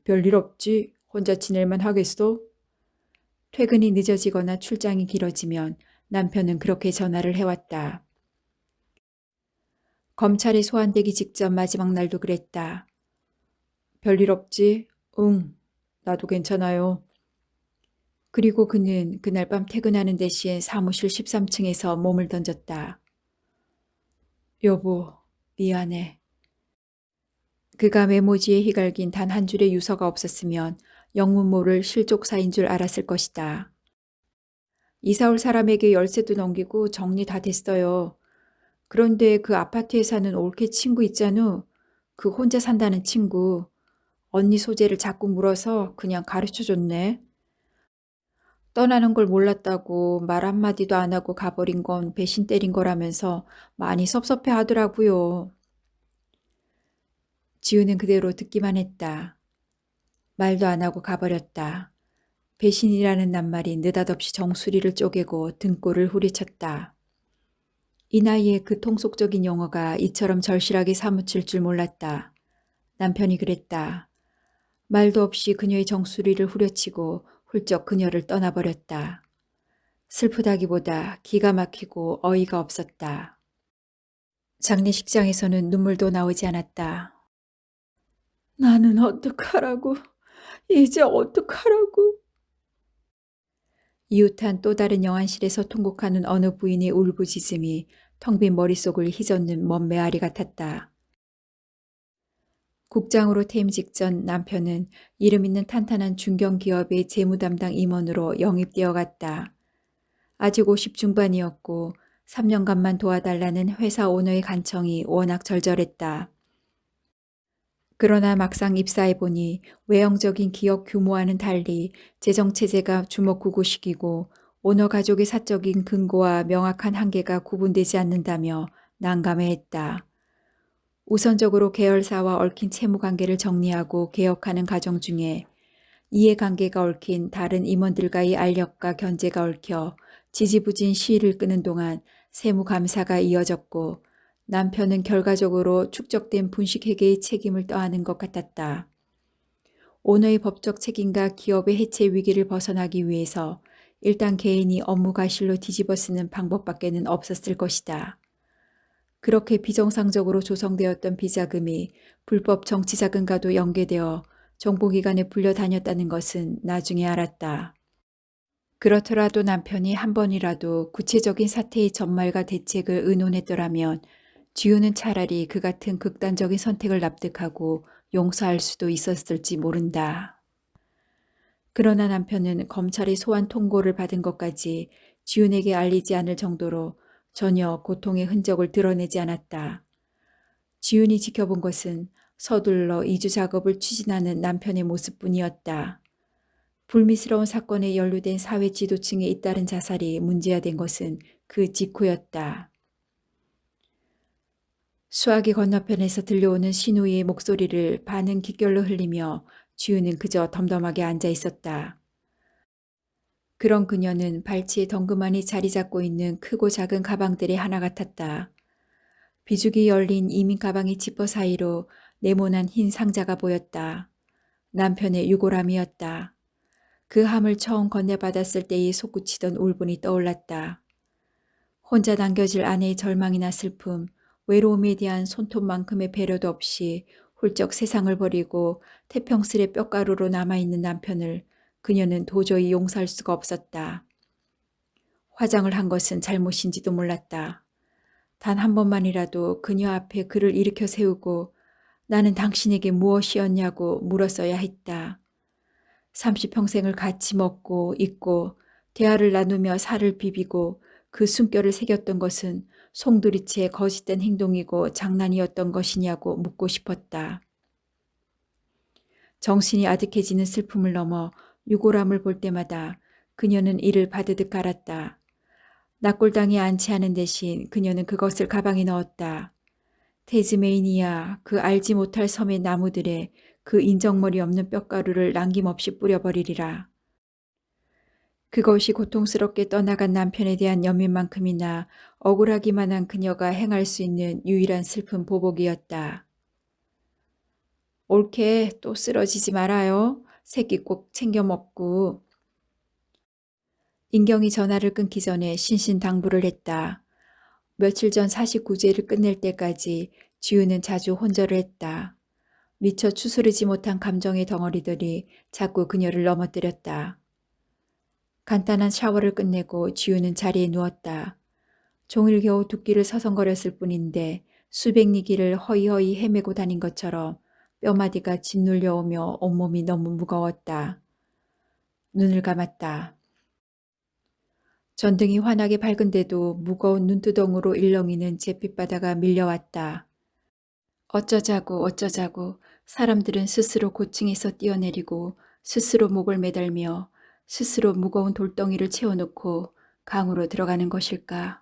별일 없지? 혼자 지낼만 하겠어? 퇴근이 늦어지거나 출장이 길어지면 남편은 그렇게 전화를 해왔다. 검찰에 소환되기 직전 마지막 날도 그랬다. 별일 없지? 응, 나도 괜찮아요. 그리고 그는 그날 밤 퇴근하는 대신 사무실 13층에서 몸을 던졌다. 여보, 미안해. 그가 메모지에 휘갈긴 단 한 줄의 유서가 없었으면 영문 모를 실족사인 줄 알았을 것이다. 이사 올 사람에게 열쇠도 넘기고 정리 다 됐어요. 그런데 그 아파트에 사는 올케 친구 있잖아. 그 혼자 산다는 친구. 언니 소재를 자꾸 물어서 그냥 가르쳐줬네. 떠나는 걸 몰랐다고 말 한마디도 안 하고 가버린 건 배신 때린 거라면서 많이 섭섭해 하더라고요. 지우는 그대로 듣기만 했다. 말도 안 하고 가버렸다. 배신이라는 낱말이 느닷없이 정수리를 쪼개고 등골을 후리쳤다. 이 나이에 그 통속적인 용어가 이처럼 절실하게 사무칠 줄 몰랐다. 남편이 그랬다. 말도 없이 그녀의 정수리를 후려치고 훌쩍 그녀를 떠나버렸다. 슬프다기보다 기가 막히고 어이가 없었다. 장례식장에서는 눈물도 나오지 않았다. 나는 어떡하라고, 이제 어떡하라고. 이웃한 또 다른 영안실에서 통곡하는 어느 부인의 울부짖음이 텅 빈 머릿속을 휘젓는 먼 메아리 같았다. 국장으로 퇴임 직전 남편은 이름 있는 탄탄한 중견기업의 재무담당 임원으로 영입되어 갔다. 아직 50 중반이었고 3년간만 도와달라는 회사 오너의 간청이 워낙 절절했다. 그러나 막상 입사해보니 외형적인 기업 규모와는 달리 재정체제가 주먹구구식이고 오너 가족의 사적인 근거와 명확한 한계가 구분되지 않는다며 난감해했다. 우선적으로 계열사와 얽힌 채무관계를 정리하고 개혁하는 과정 중에 이해관계가 얽힌 다른 임원들과의 알력과 견제가 얽혀 지지부진 시위를 끄는 동안 세무감사가 이어졌고 남편은 결과적으로 축적된 분식회계의 책임을 떠안은 것 같았다. 오너의 법적 책임과 기업의 해체 위기를 벗어나기 위해서 일단 개인이 업무 과실로 뒤집어쓰는 방법밖에는 없었을 것이다. 그렇게 비정상적으로 조성되었던 비자금이 불법 정치자금과도 연계되어 정보기관에 불려다녔다는 것은 나중에 알았다. 그렇더라도 남편이 한 번이라도 구체적인 사태의 전말과 대책을 의논했더라면 지우는 차라리 그 같은 극단적인 선택을 납득하고 용서할 수도 있었을지 모른다. 그러나 남편은 검찰의 소환 통고를 받은 것까지 지훈에게 알리지 않을 정도로 전혀 고통의 흔적을 드러내지 않았다. 지훈이 지켜본 것은 서둘러 이주 작업을 추진하는 남편의 모습뿐이었다. 불미스러운 사건에 연루된 사회 지도층의 잇따른 자살이 문제화된 것은 그 직후였다. 수화기 건너편에서 들려오는 신우이의 목소리를 반은 귓결로 흘리며 지훈은 그저 덤덤하게 앉아 있었다. 그런 그녀는 발치에 덩그마니 자리 잡고 있는 크고 작은 가방들의 하나 같았다. 비죽이 열린 이민 가방의 지퍼 사이로 네모난 흰 상자가 보였다. 남편의 유골함이었다. 그 함을 처음 건네받았을 때의 솟구치던 울분이 떠올랐다. 혼자 남겨질 아내의 절망이나 슬픔, 외로움에 대한 손톱만큼의 배려도 없이 훌쩍 세상을 버리고 태평스레 뼈가루로 남아있는 남편을 그녀는 도저히 용서할 수가 없었다. 화장을 한 것은 잘못인지도 몰랐다. 단 한 번만이라도 그녀 앞에 그를 일으켜 세우고 나는 당신에게 무엇이었냐고 물었어야 했다. 30평생을 같이 먹고 입고 대화를 나누며 살을 비비고 그 숨결을 새겼던 것은 송두리째 거짓된 행동이고 장난이었던 것이냐고 묻고 싶었다. 정신이 아득해지는 슬픔을 넘어 유골함을 볼 때마다 그녀는 이를 바드득 갈았다. 납골당에 안치 않은 대신 그녀는 그것을 가방에 넣었다. 테즈메이니아 그 알지 못할 섬의 나무들에 그 인정머리 없는 뼈가루를 남김없이 뿌려버리리라. 그것이 고통스럽게 떠나간 남편에 대한 연민만큼이나 억울하기만 한 그녀가 행할 수 있는 유일한 슬픈 보복이었다. 옳게 또 쓰러지지 말아요. 새끼 꼭 챙겨 먹고. 인경이 전화를 끊기 전에 신신당부를 했다. 며칠 전 49제를 끝낼 때까지 지우는 자주 혼절을 했다. 미처 추스르지 못한 감정의 덩어리들이 자꾸 그녀를 넘어뜨렸다. 간단한 샤워를 끝내고 지우는 자리에 누웠다. 종일 겨우 두 끼를 서성거렸을 뿐인데 수백 리길을 허이허이 헤매고 다닌 것처럼 뼈마디가 짓눌려오며 온몸이 너무 무거웠다. 눈을 감았다. 전등이 환하게 밝은데도 무거운 눈두덩으로 일렁이는 잿빛바다가 밀려왔다. 어쩌자고 사람들은 스스로 고층에서 뛰어내리고 스스로 목을 매달며 스스로 무거운 돌덩이를 채워놓고 강으로 들어가는 것일까.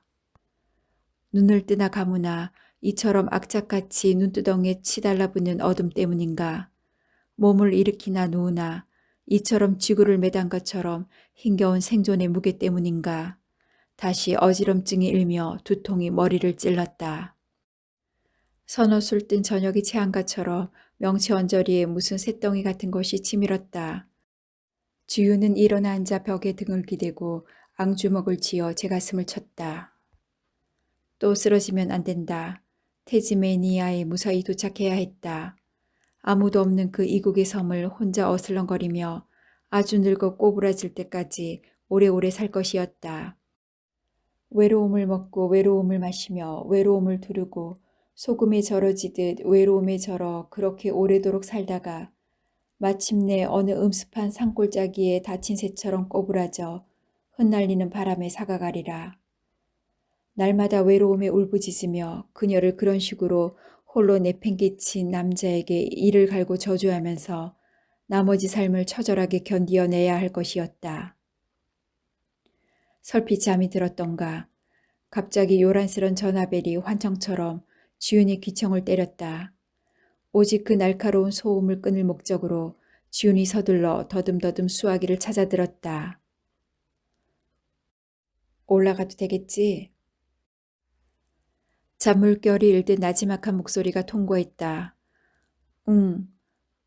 눈을 뜨나 감으나 이처럼 악착같이 눈두덩이에 치달라붙는 어둠 때문인가. 몸을 일으키나 누우나 이처럼 지구를 매단 것처럼 힘겨운 생존의 무게 때문인가. 다시 어지럼증이 일며 두통이 머리를 찔렀다. 서너 술 뜬 저녁이 체한 것처럼 명치 언저리에 무슨 쇳덩이 같은 것이 치밀었다. 지우는 일어나 앉아 벽에 등을 기대고 앙주먹을 쥐어 제 가슴을 쳤다. 또 쓰러지면 안 된다. 테즈메니아에 무사히 도착해야 했다. 아무도 없는 그 이국의 섬을 혼자 어슬렁거리며 아주 늙어 꼬부라질 때까지 오래오래 살 것이었다. 외로움을 먹고 외로움을 마시며 외로움을 두르고 소금에 절어지듯 외로움에 절어 그렇게 오래도록 살다가 마침내 어느 음습한 산골짜기에 다친 새처럼 꼬부라져 흩날리는 바람에 사가가리라. 날마다 외로움에 울부짖으며 그녀를 그런 식으로 홀로 내팽개친 남자에게 이를 갈고 저주하면서 나머지 삶을 처절하게 견디어내야 할 것이었다. 설피 잠이 들었던가 갑자기 요란스런 전화벨이 환청처럼 지훈이 귀청을 때렸다. 오직 그 날카로운 소음을 끊을 목적으로 지훈이 서둘러 더듬더듬 수화기를 찾아들었다. 올라가도 되겠지? 잔물결이 일듯 나지막한 목소리가 통고했다. 응.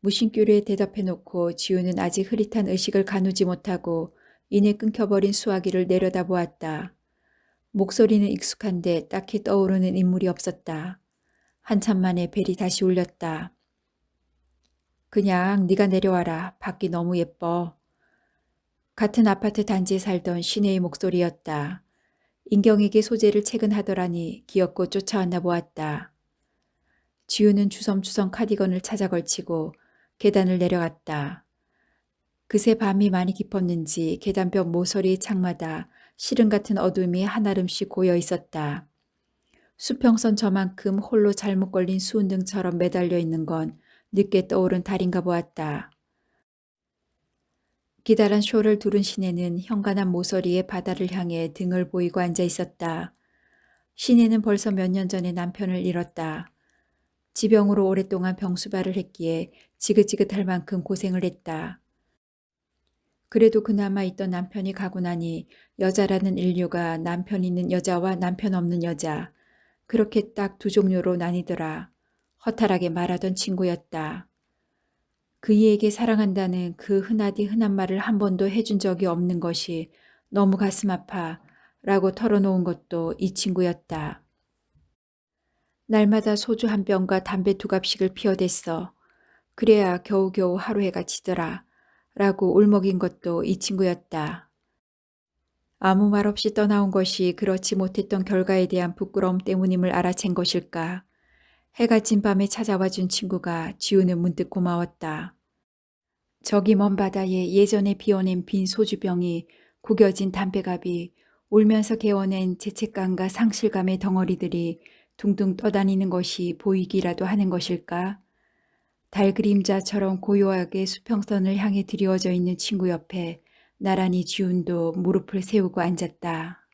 무심결에 대답해놓고 지훈은 아직 흐릿한 의식을 가누지 못하고 이내 끊겨버린 수화기를 내려다보았다. 목소리는 익숙한데 딱히 떠오르는 인물이 없었다. 한참 만에 벨이 다시 울렸다. 그냥 네가 내려와라. 밖이 너무 예뻐. 같은 아파트 단지에 살던 시내의 목소리였다. 인경에게 소재를 채근하더라니 기어코 쫓아왔나 보았다. 지우는 주섬주섬 카디건을 찾아 걸치고 계단을 내려갔다. 그새 밤이 많이 깊었는지 계단벽 모서리의 창마다 시름 같은 어둠이 한아름씩 고여 있었다. 수평선 저만큼 홀로 잘못 걸린 수은등처럼 매달려 있는 건 늦게 떠오른 달인가 보았다. 기다란 쇼를 두른 시내는 현관앞 모서리에 바다를 향해 등을 보이고 앉아 있었다. 시내는 벌써 몇 년 전에 남편을 잃었다. 지병으로 오랫동안 병수발을 했기에 지긋지긋할 만큼 고생을 했다. 그래도 그나마 있던 남편이 가고 나니 여자라는 인류가 남편 있는 여자와 남편 없는 여자, 그렇게 딱 두 종류로 나뉘더라. 허탈하게 말하던 친구였다. 그이에게 사랑한다는 그 흔하디 흔한 말을 한 번도 해준 적이 없는 것이 너무 가슴 아파 라고 털어놓은 것도 이 친구였다. 날마다 소주 한 병과 담배 두 갑씩을 피워댔어. 그래야 겨우겨우 하루해가 지더라 라고 울먹인 것도 이 친구였다. 아무 말 없이 떠나온 것이 그렇지 못했던 결과에 대한 부끄러움 때문임을 알아챈 것일까. 해가 진 밤에 찾아와 준 친구가 지우는 문득 고마웠다. 저기 먼 바다에 예전에 비워낸 빈 소주병이 구겨진 담배갑이 울면서 개워낸 죄책감과 상실감의 덩어리들이 둥둥 떠다니는 것이 보이기라도 하는 것일까? 달 그림자처럼 고요하게 수평선을 향해 드리워져 있는 친구 옆에 나란히 지훈도 무릎을 세우고 앉았다.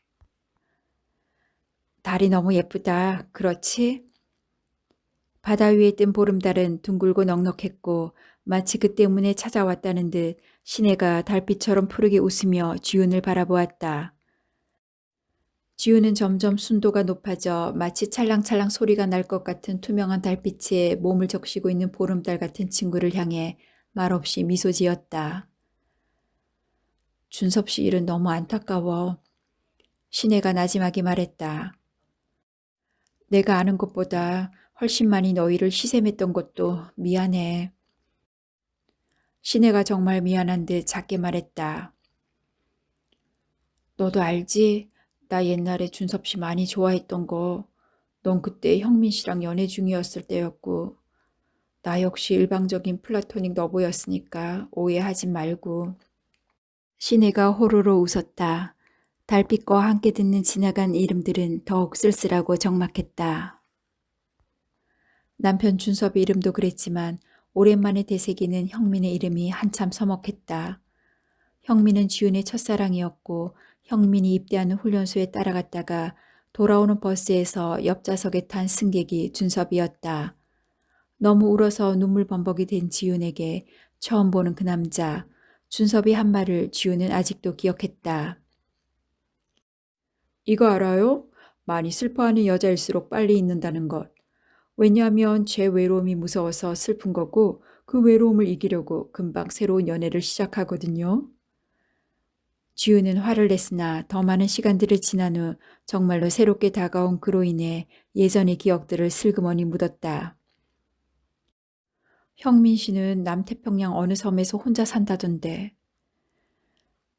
달이 너무 예쁘다. 그렇지? 바다 위에 뜬 보름달은 둥글고 넉넉했고 마치 그 때문에 찾아왔다는 듯 시내가 달빛처럼 푸르게 웃으며 지훈을 바라보았다. 지훈은 점점 순도가 높아져 마치 찰랑찰랑 소리가 날 것 같은 투명한 달빛에 몸을 적시고 있는 보름달 같은 친구를 향해 말없이 미소 지었다. 준섭 씨 일은 너무 안타까워. 시내가 나지막이 말했다. 내가 아는 것보다 훨씬 많이 너희를 시샘했던 것도 미안해. 시내가 정말 미안한 듯 작게 말했다. 너도 알지? 나 옛날에 준섭 씨 많이 좋아했던 거. 넌 그때 형민 씨랑 연애 중이었을 때였고 나 역시 일방적인 플라토닉 러브였으니까 오해하지 말고. 시내가 호로로 웃었다. 달빛과 함께 듣는 지나간 이름들은 더욱 쓸쓸하고 적막했다. 남편 준섭의 이름도 그랬지만 오랜만에 되새기는 형민의 이름이 한참 서먹했다. 형민은 지훈의 첫사랑이었고 형민이 입대하는 훈련소에 따라갔다가 돌아오는 버스에서 옆좌석에 탄 승객이 준섭이었다. 너무 울어서 눈물 범벅이 된 지훈에게 처음 보는 그 남자, 준섭이 한 말을 지훈은 아직도 기억했다. 이거 알아요? 많이 슬퍼하는 여자일수록 빨리 잊는다는 것. 왜냐하면 제 외로움이 무서워서 슬픈 거고 그 외로움을 이기려고 금방 새로운 연애를 시작하거든요. 지우는 화를 냈으나 더 많은 시간들을 지난 후 정말로 새롭게 다가온 그로 인해 예전의 기억들을 슬그머니 묻었다. 형민 씨는 남태평양 어느 섬에서 혼자 산다던데.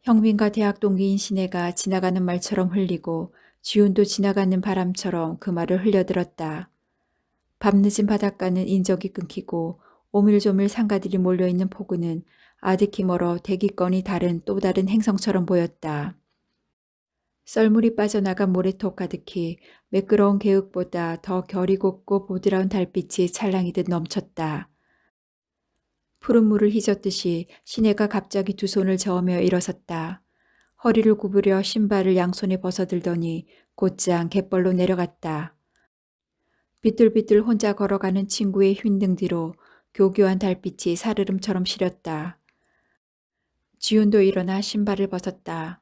형민과 대학 동기인 시내가 지나가는 말처럼 흘리고 지훈도 지나가는 바람처럼 그 말을 흘려들었다. 밤늦은 바닷가는 인적이 끊기고 오밀조밀 상가들이 몰려있는 포구는 아득히 멀어 대기권이 다른 또 다른 행성처럼 보였다. 썰물이 빠져나간 모래톱 가득히 매끄러운 계획보다 더 결이 곱고 보드라운 달빛이 찰랑이듯 넘쳤다. 푸른 물을 휘젓듯이 시내가 갑자기 두 손을 저으며 일어섰다. 허리를 구부려 신발을 양손에 벗어들더니 곧장 갯벌로 내려갔다. 비뚤비뚤 혼자 걸어가는 친구의 휜등 뒤로 교교한 달빛이 살얼음처럼 시렸다. 지훈도 일어나 신발을 벗었다.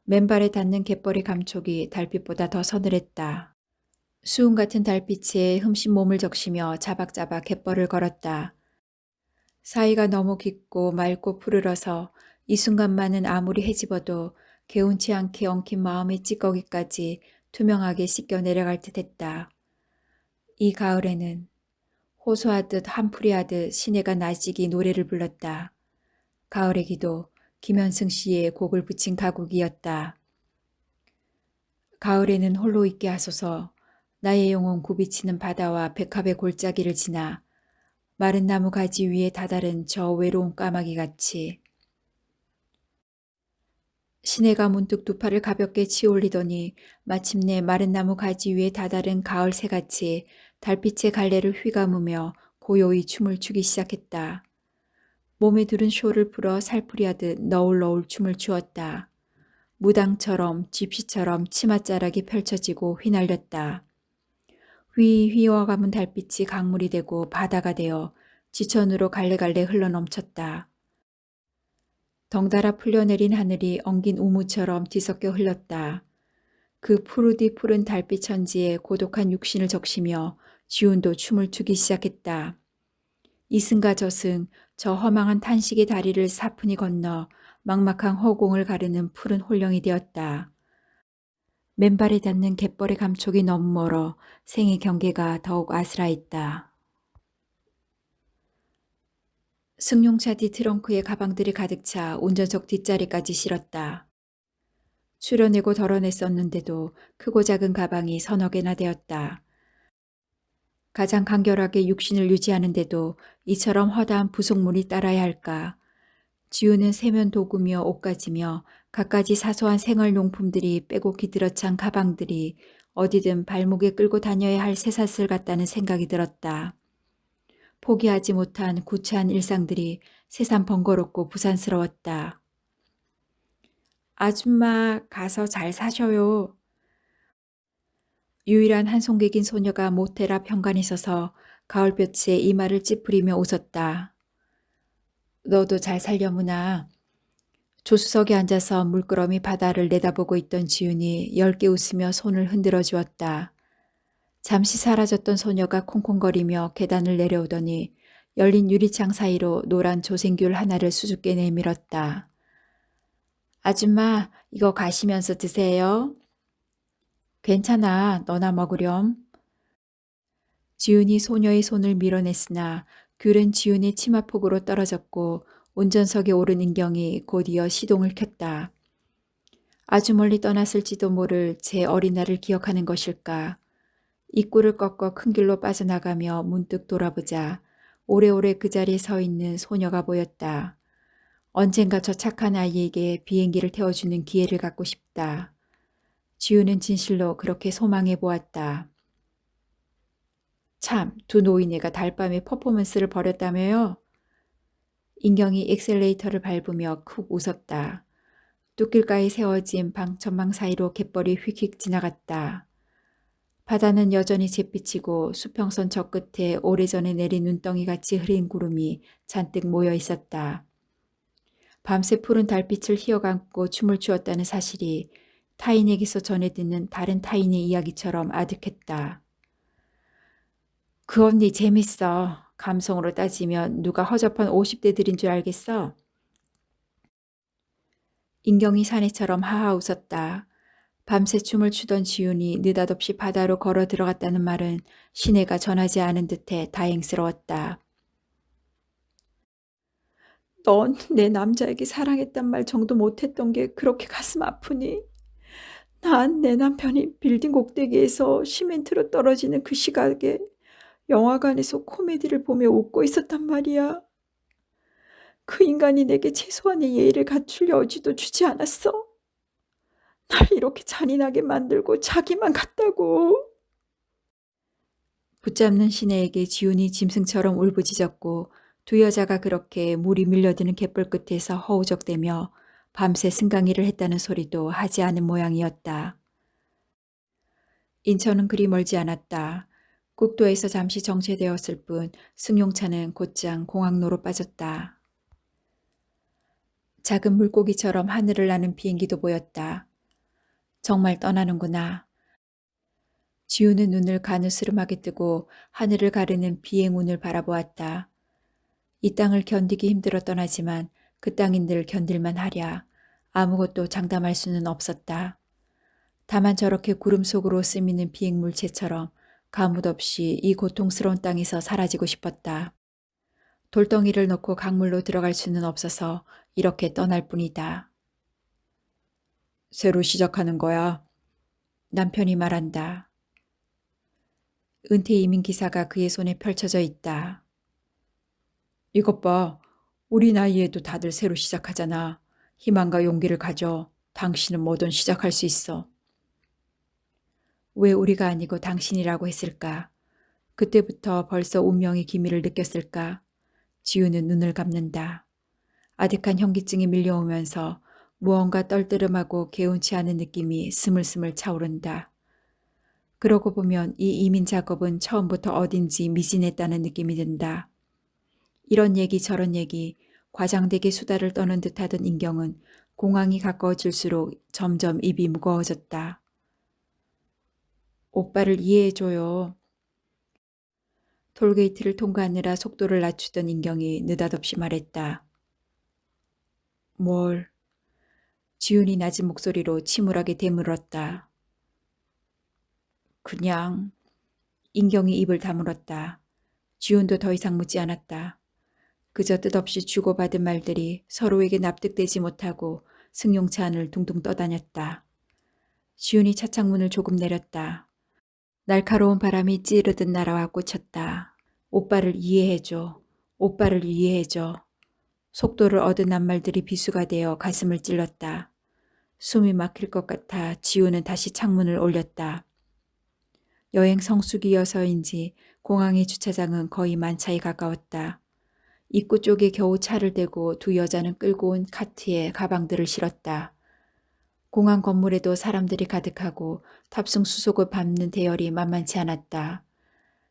맨발에 닿는 갯벌의 감촉이 달빛보다 더 서늘했다. 수은 같은 달빛에 흠씬 몸을 적시며 자박자박 갯벌을 걸었다. 사이가 너무 깊고 맑고 푸르러서 이 순간만은 아무리 헤집어도 개운치 않게 엉킨 마음의 찌꺼기까지 투명하게 씻겨 내려갈 듯했다. 이 가을에는 호소하듯 한풀이하듯 시내가 나지기 노래를 불렀다. 가을의 기도 김현승 씨의 곡을 붙인 가곡이었다. 가을에는 홀로 있게 하소서. 나의 영혼 굽이치는 바다와 백합의 골짜기를 지나 마른 나무 가지 위에 다다른 저 외로운 까마귀 같이. 시내가 문득 두 팔을 가볍게 치올리더니 마침내 마른 나무 가지 위에 다다른 가을 새같이 달빛의 갈래를 휘감으며 고요히 춤을 추기 시작했다. 몸에 두른 쇼를 풀어 살풀이하듯 너울너울 춤을 추었다. 무당처럼 집시처럼 치맛자락이 펼쳐지고 휘날렸다. 휘휘어감은 달빛이 강물이 되고 바다가 되어 지천으로 갈래갈래 흘러넘쳤다. 덩달아 풀려내린 하늘이 엉긴 우무처럼 뒤섞여 흘렀다. 그 푸르디 푸른 달빛 천지에 고독한 육신을 적시며 지훈도 춤을 추기 시작했다. 이승과 저승 저 허망한 탄식의 다리를 사뿐히 건너 막막한 허공을 가르는 푸른 홀령이 되었다. 맨발에 닿는 갯벌의 감촉이 너무 멀어 생의 경계가 더욱 아스라했다. 승용차 뒤 트렁크에 가방들이 가득 차 운전석 뒷자리까지 실었다. 추려내고 덜어냈었는데도 크고 작은 가방이 서너 개나 되었다. 가장 간결하게 육신을 유지하는데도 이처럼 허다한 부속물이 따라야 할까. 지우는 세면 도구며 옷가지며 갖가지 사소한 생활용품들이 빼곡히 들어찬 가방들이 어디든 발목에 끌고 다녀야 할 쇠사슬 같다는 생각이 들었다. 포기하지 못한 구차한 일상들이 새삼 번거롭고 부산스러웠다. 아줌마 가서 잘 사셔요. 유일한 한 송객인 소녀가 모텔 앞 현관에 서서 가을볕에 이마를 찌푸리며 웃었다. 너도 잘 살려무나. 조수석에 앉아서 물끄러미 바다를 내다보고 있던 지훈이 엷게 웃으며 손을 흔들어 주었다. 잠시 사라졌던 소녀가 콩콩거리며 계단을 내려오더니 열린 유리창 사이로 노란 조생귤 하나를 수줍게 내밀었다. 아줌마, 이거 가시면서 드세요. 괜찮아, 너나 먹으렴. 지훈이 소녀의 손을 밀어냈으나 귤은 지훈의 치마폭으로 떨어졌고 운전석에 오른 인경이 곧이어 시동을 켰다. 아주 멀리 떠났을지도 모를 제 어린 날을 기억하는 것일까. 입구를 꺾어 큰 길로 빠져나가며 문득 돌아보자 오래오래 그 자리에 서 있는 소녀가 보였다. 언젠가 저 착한 아이에게 비행기를 태워주는 기회를 갖고 싶다. 지우는 진실로 그렇게 소망해 보았다. 참, 두 노인네가 달밤에 퍼포먼스를 벌였다며요? 인경이 엑셀레이터를 밟으며 쿡 웃었다. 뚝길가에 세워진 방천망 사이로 갯벌이 휙휙 지나갔다. 바다는 여전히 잿빛이고 수평선 저 끝에 오래전에 내린 눈덩이같이 흐린 구름이 잔뜩 모여 있었다. 밤새 푸른 달빛을 휘어감고 춤을 추었다는 사실이 타인에게서 전해 듣는 다른 타인의 이야기처럼 아득했다. 그 언니 재밌어. 감성으로 따지면 누가 허접한 50대들인 줄 알겠어? 인경이 사내처럼 하하 웃었다. 밤새 춤을 추던 지훈이 느닷없이 바다로 걸어 들어갔다는 말은 시내가 전하지 않은 듯해 다행스러웠다. 넌 내 남자에게 사랑했단 말 정도 못했던 게 그렇게 가슴 아프니? 난 내 남편이 빌딩 꼭대기에서 시멘트로 떨어지는 그 시각에 영화관에서 코미디를 보며 웃고 있었단 말이야. 그 인간이 내게 최소한의 예의를 갖출 여지도 주지 않았어. 날 이렇게 잔인하게 만들고 자기만 갔다고. 붙잡는 시내에게 지훈이 짐승처럼 울부짖었고 두 여자가 그렇게 물이 밀려드는 갯벌 끝에서 허우적대며 밤새 승강이를 했다는 소리도 하지 않은 모양이었다. 인천은 그리 멀지 않았다. 국도에서 잠시 정체되었을 뿐 승용차는 곧장 공항로로 빠졌다. 작은 물고기처럼 하늘을 나는 비행기도 보였다. 정말 떠나는구나. 지우는 눈을 가느스름하게 뜨고 하늘을 가르는 비행운을 바라보았다. 이 땅을 견디기 힘들어 떠나지만 그 땅인들 견딜만 하랴. 아무것도 장담할 수는 없었다. 다만 저렇게 구름 속으로 스미는 비행물체처럼 가뭇없이 이 고통스러운 땅에서 사라지고 싶었다. 돌덩이를 넣고 강물로 들어갈 수는 없어서 이렇게 떠날 뿐이다. 새로 시작하는 거야. 남편이 말한다. 은퇴 이민 기사가 그의 손에 펼쳐져 있다. 이것 봐. 우리 나이에도 다들 새로 시작하잖아. 희망과 용기를 가져. 당신은 뭐든 시작할 수 있어. 왜 우리가 아니고 당신이라고 했을까? 그때부터 벌써 운명의 기미를 느꼈을까? 지우는 눈을 감는다. 아득한 현기증이 밀려오면서 무언가 떨떠름하고 개운치 않은 느낌이 스물스물 차오른다. 그러고 보면 이 이민 작업은 처음부터 어딘지 미진했다는 느낌이 든다. 이런 얘기 저런 얘기 과장되게 수다를 떠는 듯하던 인경은 공항이 가까워질수록 점점 입이 무거워졌다. 오빠를 이해해줘요. 톨게이트를 통과하느라 속도를 낮추던 인경이 느닷없이 말했다. 뭘? 지훈이 낮은 목소리로 침울하게 되물었다. 그냥. 인경이 입을 다물었다. 지훈도 더 이상 묻지 않았다. 그저 뜻없이 주고받은 말들이 서로에게 납득되지 못하고 승용차 안을 둥둥 떠다녔다. 지훈이 차창문을 조금 내렸다. 날카로운 바람이 찌르듯 날아와 꽂혔다. 오빠를 이해해줘. 오빠를 이해해줘. 속도를 얻은 낱말들이 비수가 되어 가슴을 찔렀다. 숨이 막힐 것 같아 지우는 다시 창문을 올렸다. 여행 성수기여서인지 공항의 주차장은 거의 만차에 가까웠다. 입구 쪽에 겨우 차를 대고 두 여자는 끌고 온 카트에 가방들을 실었다. 공항 건물에도 사람들이 가득하고 탑승 수속을 밟는 대열이 만만치 않았다.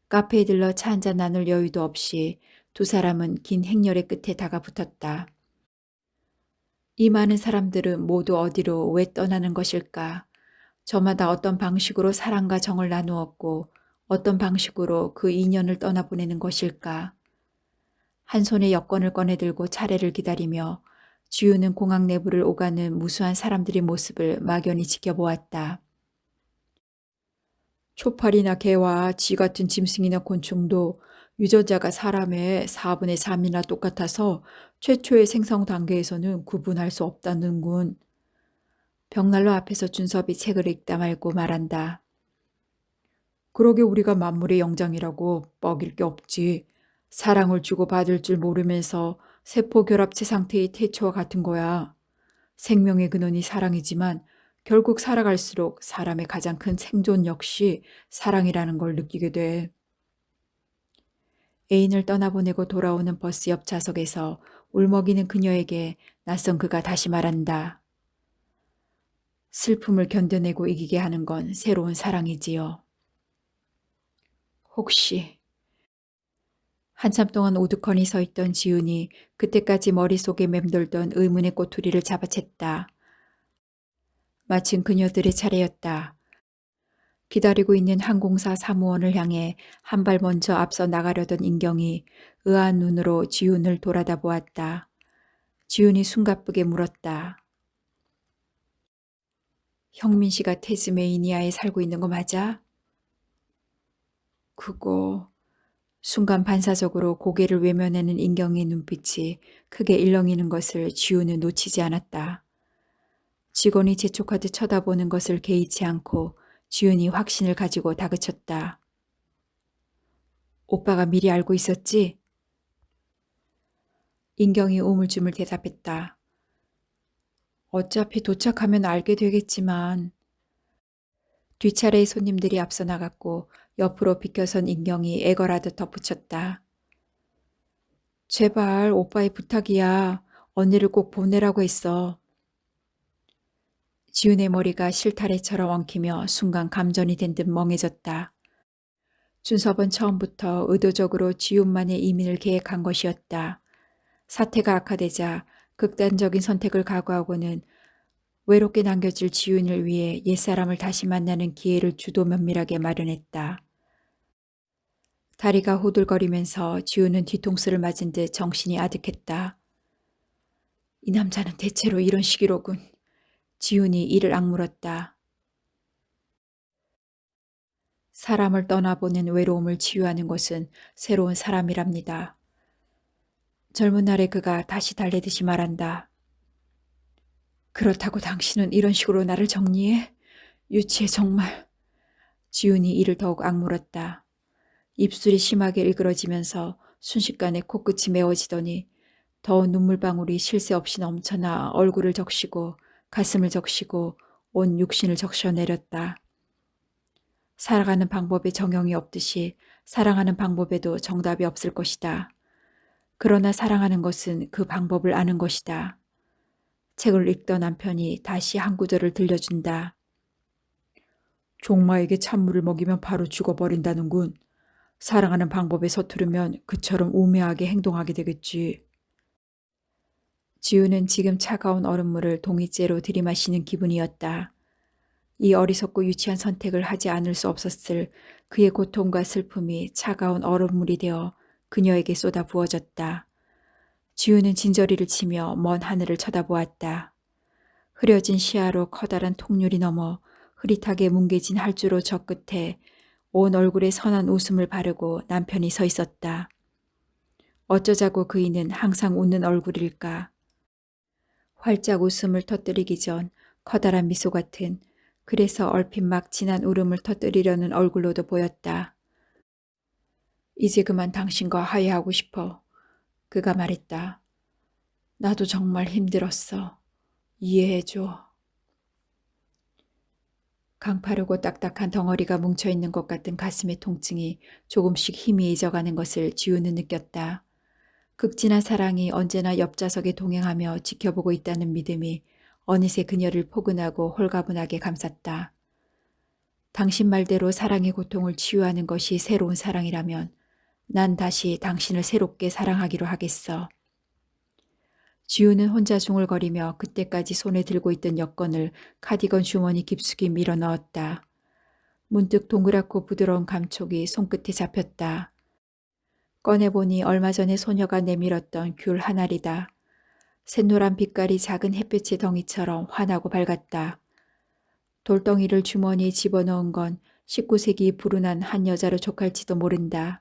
카페에 들러 차 한잔 나눌 여유도 없이 두 사람은 긴 행렬의 끝에 다가붙었다. 이 많은 사람들은 모두 어디로 왜 떠나는 것일까? 저마다 어떤 방식으로 사랑과 정을 나누었고 어떤 방식으로 그 인연을 떠나보내는 것일까? 한 손에 여권을 꺼내들고 차례를 기다리며 지우는 공항 내부를 오가는 무수한 사람들의 모습을 막연히 지켜보았다. 초파리나 개와 쥐 같은 짐승이나 곤충도 유전자가 사람의 4분의 3이나 똑같아서 최초의 생성 단계에서는 구분할 수 없다는군. 벽난로 앞에서 준섭이 책을 읽다 말고 말한다. 그러게 우리가 만물의 영장이라고 뻐길 게 없지. 사랑을 주고 받을 줄 모르면서 세포 결합체 상태의 태초와 같은 거야. 생명의 근원이 사랑이지만 결국 살아갈수록 사람의 가장 큰 생존 역시 사랑이라는 걸 느끼게 돼. 애인을 떠나보내고 돌아오는 버스 옆 좌석에서 울먹이는 그녀에게 낯선 그가 다시 말한다. 슬픔을 견뎌내고 이기게 하는 건 새로운 사랑이지요. 혹시. 한참 동안 우두커니 서 있던 지훈이 그때까지 머릿속에 맴돌던 의문의 꼬투리를 잡아챘다. 마침 그녀들의 차례였다. 기다리고 있는 항공사 사무원을 향해 한 발 먼저 앞서 나가려던 인경이 의아한 눈으로 지훈을 돌아다 보았다. 지훈이 숨가쁘게 물었다. 형민 씨가 태즈메이니아에 살고 있는 거 맞아? 그거. 순간 반사적으로 고개를 외면하는 인경의 눈빛이 크게 일렁이는 것을 지훈은 놓치지 않았다. 직원이 재촉하듯 쳐다보는 것을 개의치 않고 지훈이 확신을 가지고 다그쳤다. 오빠가 미리 알고 있었지? 인경이 우물쭈물 대답했다. 어차피 도착하면 알게 되겠지만. 뒷차례의 손님들이 앞서 나갔고 옆으로 비켜선 인경이 애걸하듯 덧붙였다. 제발 오빠의 부탁이야. 언니를 꼭 보내라고 했어. 지훈의 머리가 실타래처럼 엉키며 순간 감전이 된 듯 멍해졌다. 준섭은 처음부터 의도적으로 지훈만의 이민을 계획한 것이었다. 사태가 악화되자 극단적인 선택을 각오하고는 외롭게 남겨질 지훈을 위해 옛사람을 다시 만나는 기회를 주도 면밀하게 마련했다. 다리가 호들거리면서 지훈은 뒤통수를 맞은 듯 정신이 아득했다. 이 남자는 대체로 이런 식이로군. 지훈이 이를 악물었다. 사람을 떠나보는 외로움을 치유하는 것은 새로운 사람이랍니다. 젊은 날의 그가 다시 달래듯이 말한다. 그렇다고 당신은 이런 식으로 나를 정리해? 유치해 정말. 지훈이 이를 더욱 악물었다. 입술이 심하게 일그러지면서 순식간에 코끝이 메워지더니 더운 눈물방울이 쉴 새 없이 넘쳐나 얼굴을 적시고 가슴을 적시고 온 육신을 적셔내렸다. 살아가는 방법에 정형이 없듯이 사랑하는 방법에도 정답이 없을 것이다. 그러나 사랑하는 것은 그 방법을 아는 것이다. 책을 읽던 남편이 다시 한 구절을 들려준다. 종마에게 찬물을 먹이면 바로 죽어버린다는군. 사랑하는 방법에 서투르면 그처럼 우매하게 행동하게 되겠지. 지우는 지금 차가운 얼음물을 동이째로 들이마시는 기분이었다. 이 어리석고 유치한 선택을 하지 않을 수 없었을 그의 고통과 슬픔이 차가운 얼음물이 되어 그녀에게 쏟아 부어졌다. 지우는 진저리를 치며 먼 하늘을 쳐다보았다. 흐려진 시야로 커다란 통유리 너머 흐릿하게 뭉개진 활주로 저 끝에 온 얼굴에 선한 웃음을 바르고 남편이 서 있었다. 어쩌자고 그이는 항상 웃는 얼굴일까. 활짝 웃음을 터뜨리기 전 커다란 미소 같은 그래서 얼핏 막 진한 울음을 터뜨리려는 얼굴로도 보였다. 이제 그만 당신과 화해하고 싶어. 그가 말했다. 나도 정말 힘들었어. 이해해줘. 강파르고 딱딱한 덩어리가 뭉쳐있는 것 같은 가슴의 통증이 조금씩 힘이 잊어가는 것을 지우는 느꼈다. 극진한 사랑이 언제나 옆좌석에 동행하며 지켜보고 있다는 믿음이 어느새 그녀를 포근하고 홀가분하게 감쌌다. 당신 말대로 사랑의 고통을 치유하는 것이 새로운 사랑이라면 난 다시 당신을 새롭게 사랑하기로 하겠어. 지우는 혼자 중얼거리며 그때까지 손에 들고 있던 여권을 카디건 주머니 깊숙이 밀어 넣었다. 문득 동그랗고 부드러운 감촉이 손끝에 잡혔다. 꺼내보니 얼마 전에 소녀가 내밀었던 귤 한 알이다. 샛노란 빛깔이 작은 햇볕의 덩이처럼 환하고 밝았다. 돌덩이를 주머니에 집어넣은 건 19세기 불운한 한 여자로 족할지도 모른다.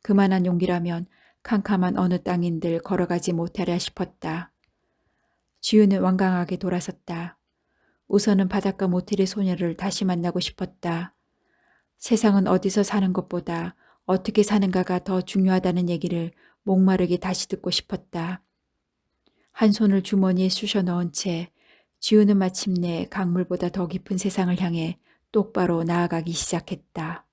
그만한 용기라면 캄캄한 어느 땅인들 걸어가지 못하랴 싶었다. 지우는 완강하게 돌아섰다. 우선은 바닷가 모텔의 소녀를 다시 만나고 싶었다. 세상은 어디서 사는 것보다 어떻게 사는가가 더 중요하다는 얘기를 목마르게 다시 듣고 싶었다. 한 손을 주머니에 쑤셔 넣은 채 지우는 마침내 강물보다 더 깊은 세상을 향해 똑바로 나아가기 시작했다.